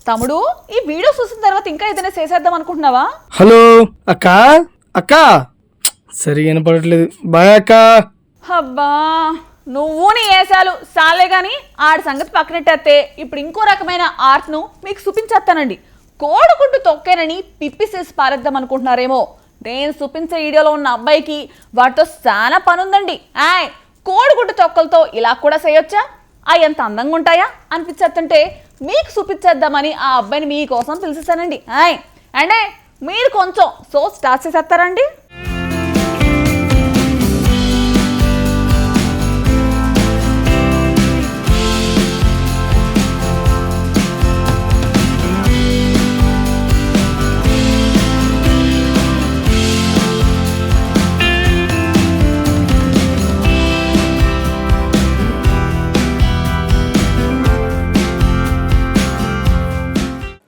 తమ్ముడు ఈ వీడియో చూసిన తర్వాత ఇంకా ఏదైనా చేసేద్దాం అనుకుంటున్నావా? హలో అక్క అక్క సరిగా వినపడట్లేదు. బాయ్ అక్క. అబ్బా నువ్వు నీ ఏసాలు సాలే గాని ఆడి సంగతి పక్కనెట్టేస్తే ఇప్పుడు ఇంకో రకమైన ఆర్ట్ను మీకు చూపించేస్తానండి. కోడిగుడ్డు తొక్కేనని పిప్పిసేసి పారేద్దాం అనుకుంటున్నారేమో. నేను చూపించే వీడియోలో ఉన్న అబ్బాయికి వాటితో చాలా పనుందండి. కోడిగుడ్డు తొక్కలతో ఇలా కూడా చేయొచ్చా, అవి ఎంత అందంగా ఉంటాయా అనిపించేస్తుంటే మీకు చూపించేద్దామని ఆ అబ్బాయిని మీకోసం పిలిచేస్తానండి. అంటే మీరు కొంచెం స్టార్ట్ చేసేస్తారండి.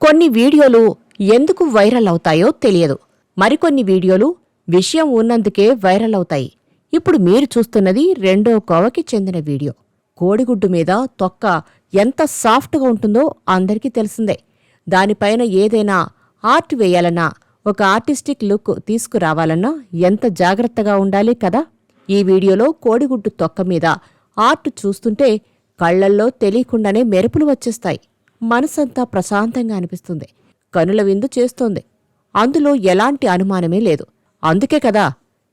కొన్ని వీడియోలు ఎందుకు వైరల్ అవుతాయో తెలియదు. మరికొన్ని వీడియోలు విషయం ఉన్నందుకే వైరల్ అవుతాయి. ఇప్పుడు మీరు చూస్తున్నది రెండో కోవకి చెందిన వీడియో. కోడిగుడ్డు మీద తొక్క ఎంత సాఫ్ట్గా ఉంటుందో అందరికీ తెలిసిందే. దానిపైన ఏదైనా ఆర్ట్ వేయాలన్నా, ఒక ఆర్టిస్టిక్ లుక్ తీసుకురావాలన్నా ఎంత జాగ్రత్తగా ఉండాలి కదా. ఈ వీడియోలో కోడిగుడ్డు తొక్క మీద ఆర్ట్ చూస్తుంటే కళ్లల్లో తెలియకుండానే మెరుపులు వచ్చేస్తాయి. మనసంతా ప్రశాంతంగా అనిపిస్తుంది. కనుల విందు చేస్తోంది. అందులో ఎలాంటి అనుమానమే లేదు. అందుకే కదా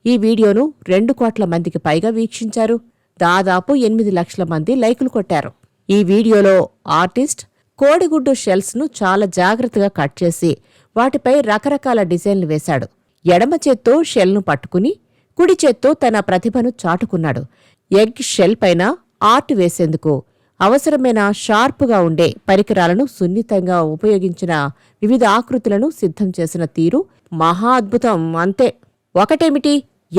ఈ వీడియోను 2 కోట్ల మందికి పైగా వీక్షించారు. దాదాపు 8 లక్షల మంది లైకులు కొట్టారు. ఈ వీడియోలో ఆర్టిస్ట్ కోడిగుడ్డు షెల్స్ను చాలా జాగ్రత్తగా కట్ చేసి వాటిపై రకరకాల డిజైన్లు వేశాడు. ఎడమ చేత్తో షెల్ను పట్టుకుని కుడి చేత్తో తన ప్రతిభను చాటుకున్నాడు. ఎగ్ షెల్ పైన ఆర్ట్ వేసేందుకు అవసరమైన షార్పుగా ఉండే పరికరాలను సున్నితంగా ఉపయోగించిన వివిధ ఆకృతులను సిద్ధం చేసిన తీరు మహా అద్భుతం. అంతే. ఒకటేమిటి,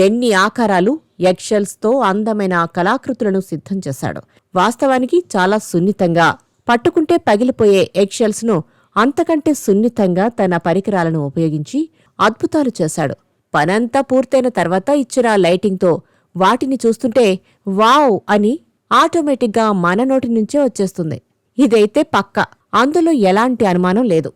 ఎన్ని ఆకారాలు, ఎగ్షెల్స్తో అందమైన కళాకృతులను సిద్ధం చేశాడు. వాస్తవానికి చాలా సున్నితంగా, పట్టుకుంటే పగిలిపోయే ఎగ్షెల్స్ను అంతకంటే సున్నితంగా తన పరికరాలను ఉపయోగించి అద్భుతాలు చేశాడు. పనంతా పూర్తయిన తర్వాత ఇచ్చిన లైటింగ్తో వాటిని చూస్తుంటే వావ్ అని ఆటోమేటిక్గా మన నోటి నుంచే వచ్చేస్తుంది. ఇదైతే పక్కా, అందులో ఎలాంటి అనుమానం లేదు.